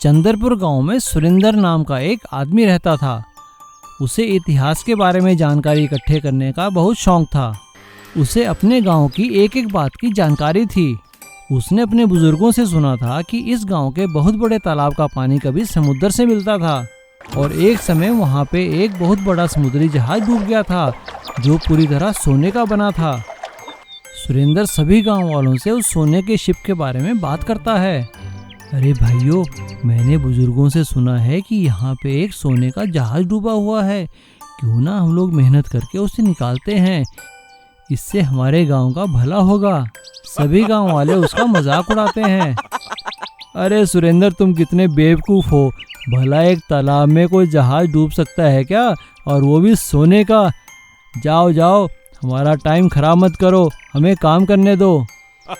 चंद्रपुर गांव में सुरेंद्र नाम का एक आदमी रहता था। उसे इतिहास के बारे में जानकारी इकट्ठे करने का बहुत शौक था। उसे अपने गांव की एक एक बात की जानकारी थी। उसने अपने बुजुर्गों से सुना था कि इस गांव के बहुत बड़े तालाब का पानी कभी समुद्र से मिलता था और एक समय वहां पे एक बहुत बड़ा समुद्री जहाज डूब गया था जो पूरी तरह सोने का बना था। सुरेंद्र सभी गांव वालों से उस सोने के शिप के बारे में बात करता है। अरे भाइयों, मैंने बुजुर्गों से सुना है कि यहाँ पे एक सोने का जहाज डूबा हुआ है। क्यों ना हम लोग मेहनत करके उसे निकालते हैं, इससे हमारे गांव का भला होगा। सभी गांव वाले उसका मजाक उड़ाते हैं। अरे सुरेंद्र, तुम कितने बेवकूफ़ हो। भला एक तालाब में कोई जहाज डूब सकता है क्या, और वो भी सोने का। जाओ जाओ, हमारा टाइम खराब मत करो, हमें काम करने दो।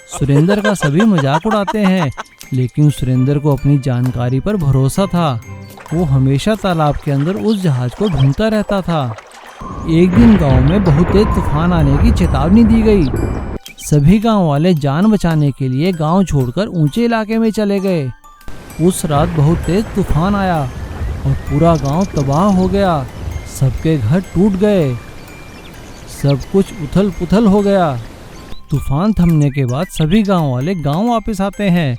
सुरेंद्र का सभी मजाक उड़ाते हैं, लेकिन सुरेंद्र को अपनी जानकारी पर भरोसा था। वो हमेशा तालाब के अंदर उस जहाज को ढूंढता रहता था। एक दिन गांव में बहुत तेज तूफान आने की चेतावनी दी गई। सभी गांव वाले जान बचाने के लिए गांव छोड़कर ऊंचे इलाके में चले गए। उस रात बहुत तेज तूफान आया और पूरा गांव तबाह हो गया। सबके घर टूट गए, सब कुछ उथल पुथल हो गया। तूफान थमने के बाद सभी गांव वाले गांव वापस आते हैं,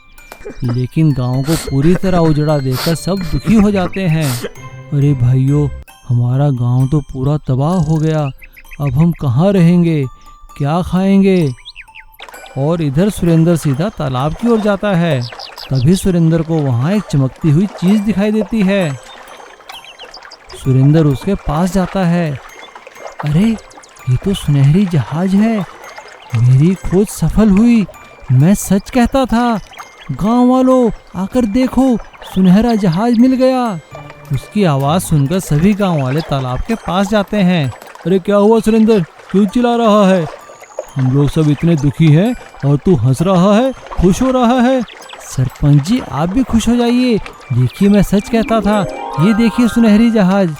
लेकिन गांव को पूरी तरह उजड़ा देखकर सब दुखी हो जाते हैं। अरे भाइयों, हमारा गांव तो पूरा तबाह हो गया। अब हम कहाँ रहेंगे, क्या खाएंगे। और इधर सुरेंद्र सीधा तालाब की ओर जाता है। तभी सुरेंद्र को वहाँ एक चमकती हुई चीज दिखाई देती है। सुरेंद्र उसके पास जाता है। अरे, ये तो सुनहरी जहाज है। मेरी खोज सफल हुई। मैं सच कहता था। गांव वालों, आकर देखो, सुनहरा जहाज मिल गया। उसकी आवाज सुनकर सभी गांव वाले तालाब के पास जाते हैं। अरे क्या हुआ सुरेंद्र, क्यों चिल्ला रहा है? हम लोग सब इतने दुखी हैं और तू हंस रहा है, खुश हो रहा है। सरपंच जी, आप भी खुश हो जाइए। देखिए, मैं सच कहता था। ये देखिए सुनहरी जहाज।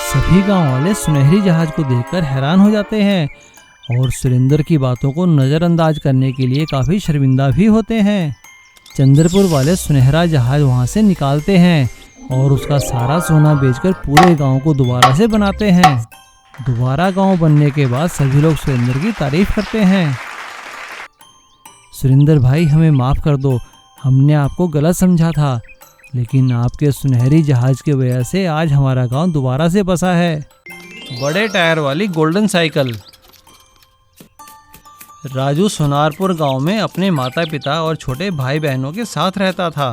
सभी गांव वाले सुनहरी जहाज को देखकर हैरान हो जाते हैं और सुरेंद्र की बातों को नज़रअंदाज करने के लिए काफ़ी शर्मिंदा भी होते हैं। चंद्रपुर वाले सुनहरा जहाज वहां से निकालते हैं और उसका सारा सोना बेचकर पूरे गांव को दोबारा से बनाते हैं। दोबारा गांव बनने के बाद सभी लोग सुरेंद्र की तारीफ करते हैं। सुरेंद्र भाई, हमें माफ़ कर दो, हमने आपको गलत समझा था, लेकिन आपके सुनहरी जहाज की वजह से आज हमारा गांव दोबारा से बसा है। बड़े टायर वाली गोल्डन साइकिल। राजू सोनारपुर गांव में अपने माता पिता और छोटे भाई बहनों के साथ रहता था।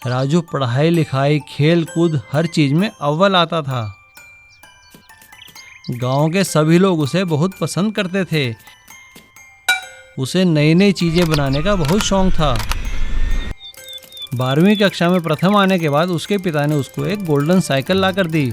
राजू पढ़ाई लिखाई, खेल कूद हर चीज में अव्वल आता था। गांव के सभी लोग उसे बहुत पसंद करते थे। उसे नई नई चीजें बनाने का बहुत शौक था। 12वीं कक्षा में प्रथम आने के बाद उसके पिता ने उसको एक गोल्डन साइकिल ला कर दी।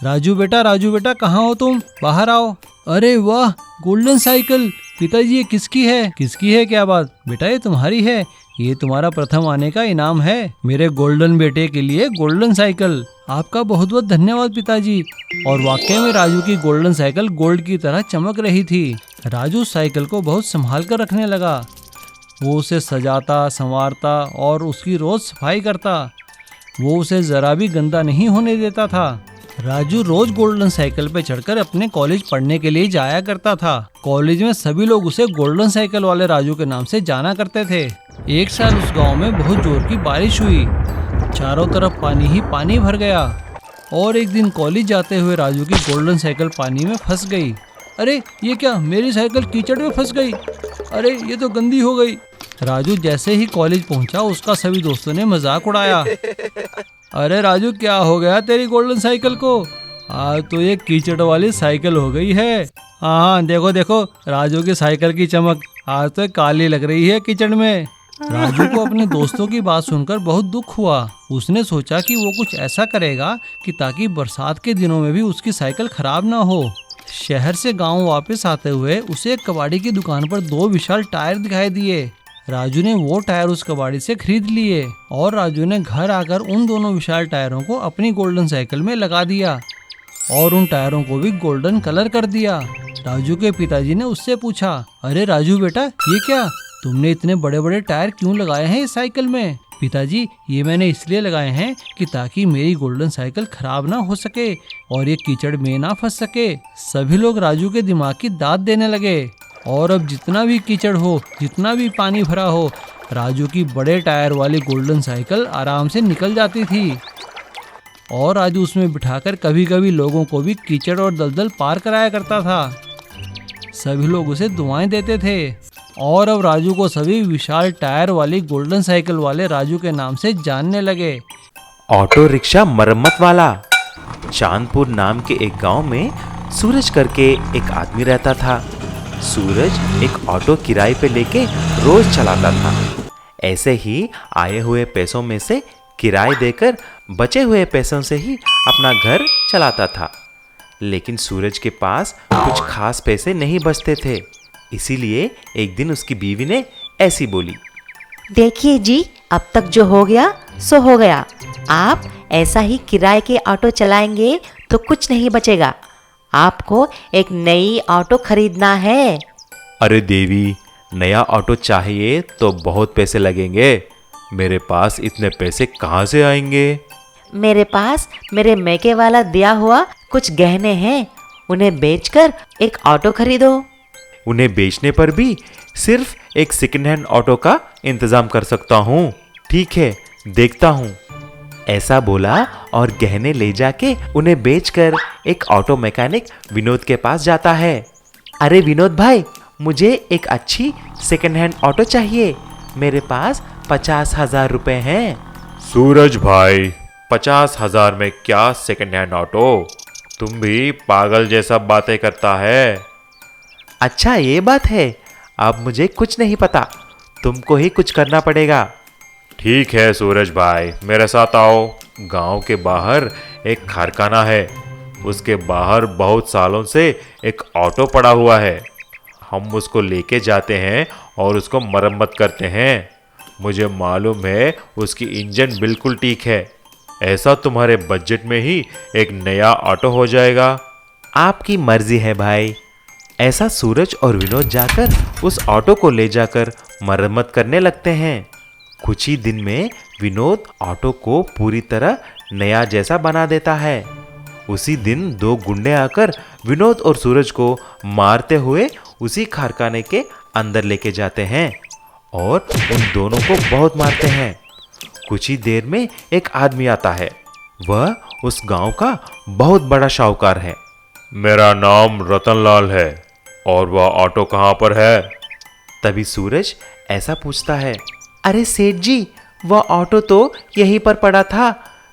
राजू बेटा, कहाँ हो तुम? बाहर आओ। अरे वाह, गोल्डन साइकिल। पिताजी, ये किसकी है? किसकी है क्या बात? बेटा, ये तुम्हारी है। ये तुम्हारा प्रथम आने का इनाम है। मेरे गोल्डन बेटे के लिए गोल्डन साइकिल। आपका बहुत बहुत धन्यवाद पिताजी। और वाकई में राजू की गोल्डन साइकिल गोल्ड की तरह चमक रही थी। राजू साइकिल को बहुत संभाल कर रखने लगा। वो उसे सजाता, संवारता और उसकी रोज सफाई करता। वो उसे जरा भी गंदा नहीं होने देता था। राजू रोज गोल्डन साइकिल पे चढ़कर अपने कॉलेज पढ़ने के लिए जाया करता था। कॉलेज में सभी लोग उसे गोल्डन साइकिल वाले राजू के नाम से जाना करते थे। एक साल उस गांव में बहुत जोर की बारिश हुई। चारों तरफ पानी ही पानी भर गया और एक दिन कॉलेज जाते हुए राजू की गोल्डन साइकिल पानी में फंस गई। अरे ये क्या, मेरी साइकिल कीचड़ में फंस गई। अरे ये तो गंदी हो गई। राजू जैसे ही कॉलेज पहुंचा, उसका सभी दोस्तों ने मजाक उड़ाया। अरे राजू, क्या हो गया तेरी गोल्डन साइकिल को? आज तो ये कीचड़ वाली साइकिल हो गई है। हाँ, देखो देखो राजू की साइकिल की चमक, आज तो काली लग रही है कीचड़ में। राजू को अपने दोस्तों की बात सुनकर बहुत दुख हुआ। उसने सोचा कि वो कुछ ऐसा करेगा कि ताकि बरसात के दिनों में भी उसकी साइकिल खराब ना हो। शहर से गांव वापस आते हुए उसे एक कबाड़ी की दुकान पर 2 विशाल टायर दिखाई दिए। राजू ने वो टायर उस कबाड़ी से खरीद लिए और राजू ने घर आकर उन दोनों विशाल टायरों को अपनी गोल्डन साइकिल में लगा दिया और उन टायरों को भी गोल्डन कलर कर दिया। राजू के पिताजी ने उससे पूछा, अरे राजू बेटा, ये क्या, तुमने इतने बड़े बड़े टायर क्यों लगाए हैं इस साइकिल में? पिताजी, ये मैंने इसलिए लगाए हैं कि ताकि मेरी गोल्डन साइकिल खराब ना हो सके और ये कीचड़ में ना फंस सके। सभी लोग राजू के दिमाग की दाद देने लगे और अब जितना भी कीचड़ हो, जितना भी पानी भरा हो, राजू की बड़े टायर वाली गोल्डन साइकिल आराम से निकल जाती थी और राजू उसमें बिठाकर कभी कभी लोगों को भी कीचड़ और दलदल पार कराया करता था। सभी लोग उसे दुआएं देते थे और अब राजू को सभी विशाल टायर वाली गोल्डन साइकिल वाले राजू के नाम से जानने लगे। ऑटो रिक्शा मरम्मत वाला। चांदपुर नाम के एक गांव में सूरज करके एक आदमी रहता था। सूरज एक ऑटो किराए पे लेके रोज चलाता था। ऐसे ही आए हुए पैसों में से किराए देकर बचे हुए पैसों से ही अपना घर चलाता था। लेकिन सूरज के पास कुछ खास पैसे नहीं बचते थे। इसीलिए एक दिन उसकी बीवी ने ऐसी बोली, देखिए जी, अब तक जो हो गया सो हो गया। आप ऐसा ही किराए के ऑटो चलाएंगे तो कुछ नहीं बचेगा। आपको एक नई ऑटो खरीदना है। अरे देवी, नया ऑटो चाहिए तो बहुत पैसे लगेंगे। मेरे पास इतने पैसे कहाँ से आएंगे? मेरे पास मेरे मैके वाला दिया हुआ कुछ गहने हैं, उन्हें बेचकर एक ऑटो खरीदो। उन्हें बेचने पर भी सिर्फ एक सेकंड हैंड ऑटो का इंतजाम कर सकता हूँ। ठीक है, देखता हूँ। ऐसा बोला और गहने ले जाके उन्हें बेचकर एक ऑटो मैकेनिक विनोद के पास जाता है। अरे विनोद भाई, मुझे एक अच्छी सेकंड हैंड ऑटो चाहिए। मेरे पास 50,000 रुपए हैं। सूरज भाई, 50,000 में क्या सेकंड हैंड ऑटो? तुम भी पागल जैसा बातें करता है। अच्छा, ये बात है। अब मुझे कुछ नहीं पता, तुमको ही कुछ करना पड़ेगा। ठीक है सूरज भाई, मेरे साथ आओ। गांव के बाहर एक कारखाना है। उसके बाहर बहुत सालों से एक ऑटो पड़ा हुआ है। हम उसको लेके जाते हैं और उसको मरम्मत करते हैं। मुझे मालूम है उसकी इंजन बिल्कुल ठीक है। ऐसा तुम्हारे बजट में ही एक नया ऑटो हो जाएगा। आपकी मर्जी है भाई। ऐसा सूरज और विनोद जाकर उस ऑटो को ले जाकर मरम्मत करने लगते हैं। कुछ ही दिन में विनोद ऑटो को पूरी तरह नया जैसा बना देता है। उसी दिन दो गुंडे आकर विनोद और सूरज को मारते हुए उसी कारखाने के अंदर लेके जाते हैं और उन दोनों को बहुत मारते हैं। कुछ ही देर में एक आदमी आता है। वह उस गांव का बहुत बड़ा शाहूकार है। मेरा नाम रतनलाल है और वह ऑटो कहाँ पर है? तभी सूरज ऐसा पूछता है, अरे सेठ जी, वह ऑटो तो यहीं पर पड़ा था।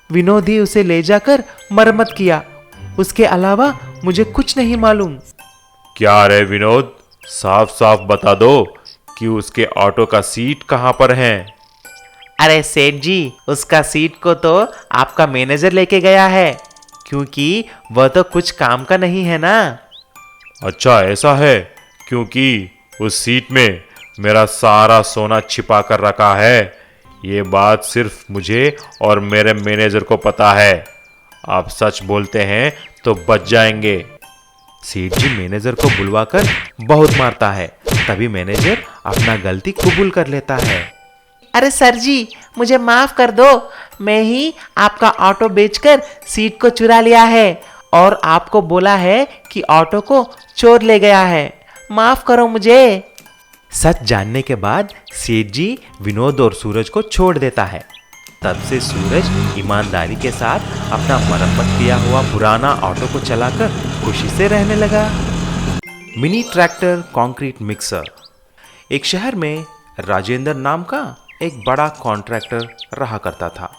विनोद ही उसे ले जाकर मरम्मत किया। उसके अलावा मुझे कुछ नहीं मालूम। क्या रे विनोद, साफ साफ बता दो कि उसके ऑटो का सीट कहाँ पर है? अरे सेठ जी, उसका सीट को तो आपका मैनेजर लेके गया है, क्योंकि वह तो कुछ काम का नहीं है ना। अच्छा ऐसा है, क्योंकि उस सीट में मेरा सारा सोना छिपा कर रखा है। ये बात सिर्फ मुझे और मेरे मैनेजर को पता है। आप सच बोलते हैं तो बच जाएंगे। सेठ जी मैनेजर को बुलवाकर बहुत मारता है। तभी मैनेजर अपना गलती कबूल कर लेता है। अरे सर जी, मुझे माफ कर दो। मैं ही आपका ऑटो बेचकर सीट को चुरा लिया है और आपको बोला है कि ऑटो को चोर ले गया है। माफ करो मुझे। सच जानने के बाद सेठ जी विनोद और सूरज को छोड़ देता है। तब से सूरज ईमानदारी के साथ अपना मरम्मत किया हुआ पुराना ऑटो को चलाकर खुशी से रहने लगा। Mini tractor concrete mixer. एक शहर में राजेंद्र नाम का एक बड़ा कॉन्ट्रैक्टर रहा करता था।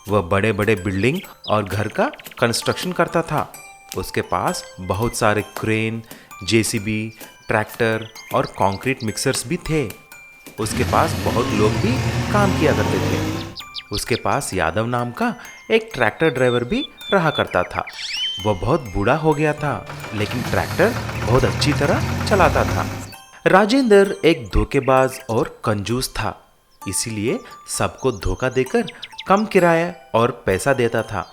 वह बड़े बड़े बिल्डिंग और घर का कंस्ट्रक्शन करता था। उसके पास बहुत सारे क्रेन, जेसीबी, ट्रैक्टर और कंक्रीट मिक्सर्स भी थे। उसके पास बहुत लोग भी काम किया करते थे। उसके पास यादव नाम का एक ट्रैक्टर ड्राइवर भी रहा करता था। वह बहुत बूढ़ा हो गया था, लेकिन ट्रैक्टर बहुत अच्छी तरह चलाता था। राजेंद्र एक धोखेबाज और कंजूस था, इसीलिए सबको धोखा देकर कम किराया और पैसा देता था।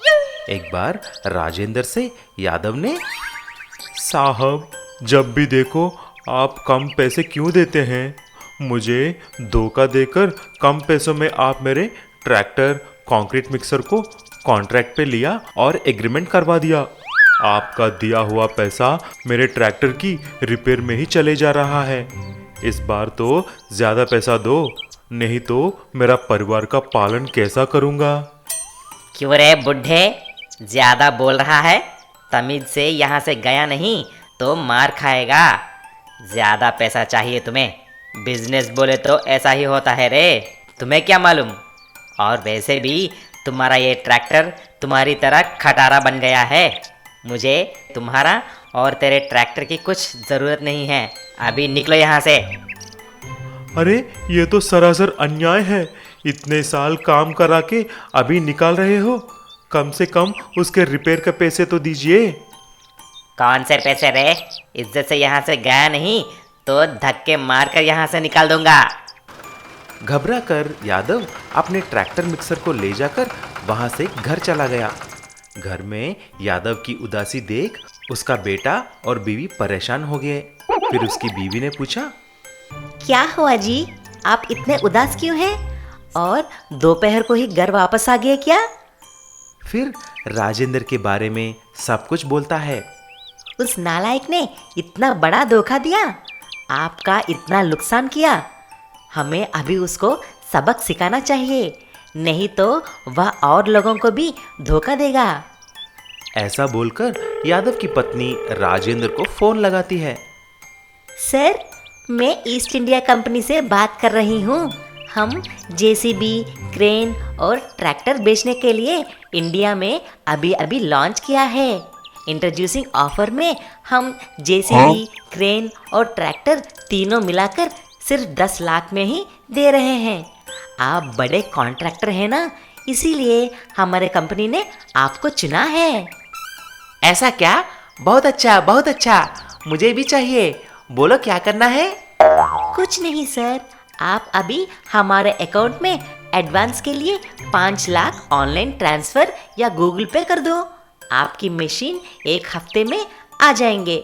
एक बार राजेंद्र से यादव ने, साहब, जब भी देखो आप कम पैसे क्यों देते हैं? मुझे धोखा देकर कम पैसों में आप मेरे ट्रैक्टर कंक्रीट मिक्सर को कॉन्ट्रैक्ट पे लिया और एग्रीमेंट करवा दिया। आपका दिया हुआ पैसा मेरे ट्रैक्टर की रिपेयर में ही चले जा रहा है। इस बार तो ज़्यादा पैसा दो, नहीं तो मेरा परिवार का पालन कैसा करूँगा। क्यों रे बुढ़े, ज्यादा बोल रहा है? तमीज से यहाँ से गया नहीं तो मार खाएगा। ज्यादा पैसा चाहिए तुम्हें? बिजनेस बोले तो ऐसा ही होता है रे, तुम्हें क्या मालूम। और वैसे भी तुम्हारा ये ट्रैक्टर तुम्हारी तरह खटारा बन गया है। मुझे तुम्हारा और तेरे ट्रैक्टर की कुछ ज़रूरत नहीं है। अभी निकलो यहाँ से। अरे ये तो सरासर अन्याय है। इतने साल काम करा के अभी निकाल रहे हो। कम से कम उसके रिपेयर के पैसे तो दीजिए। कौन से पैसे रे? इज्जत से यहाँ से गया नहीं तो धक्के मार कर यहाँ से निकाल दूंगा। घबरा कर यादव अपने ट्रैक्टर मिक्सर को ले जाकर वहां से घर चला गया। घर में यादव की उदासी देख उसका बेटा और बीवी परेशान हो गए। फिर उसकी बीवी ने पूछा, क्या हुआ जी, आप इतने उदास क्यों हैं? और दोपहर को ही घर वापस आ गए क्या? फिर राजेंद्र के बारे में सब कुछ बोलता है। उस नालायक ने इतना बड़ा धोखा दिया, आपका इतना नुकसान किया। हमें अभी उसको सबक सिखाना चाहिए, नहीं तो वह और लोगों को भी धोखा देगा। ऐसा बोलकर यादव की पत्नी राजेंद्र को फोन लगाती है। सर, मैं ईस्ट इंडिया कंपनी से बात कर रही हूँ। हम जेसीबी, क्रेन और ट्रैक्टर बेचने के लिए इंडिया में अभी अभी लॉन्च किया है। इंट्रोड्यूसिंग ऑफर में हम जेसीबी, क्रेन और ट्रैक्टर तीनों मिलाकर सिर्फ 10 लाख में ही दे रहे हैं। आप बड़े कॉन्ट्रैक्टर हैं ना, इसीलिए हमारे कंपनी ने आपको चुना है। ऐसा क्या? बहुत अच्छा, बहुत अच्छा। मुझे भी चाहिए। बोलो क्या करना है? कुछ नहीं सर, आप अभी हमारे अकाउंट में एडवांस के लिए 5 लाख ऑनलाइन ट्रांसफ़र या गूगल पे कर दो। आपकी मशीन 1 हफ्ते में आ जाएंगे।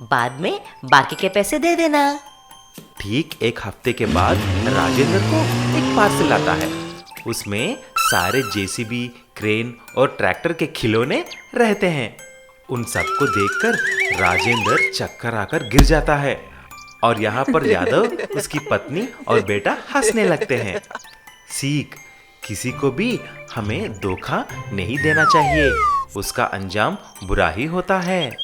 बाद में बाकी के पैसे दे देना। ठीक 1 हफ्ते के बाद राजेंद्र को एक पार्सल आता है। उसमें सारे जेसीबी, क्रेन और ट्रैक्टर के खिलौने रहते हैं। उन सबको देखकर राजेंद्र चक्कर आकर गिर जाता है और यहाँ पर यादव, उसकी पत्नी और बेटा हंसने लगते हैं। सीख, किसी को भी हमें धोखा नहीं देना चाहिए। उसका अंजाम बुरा ही होता है।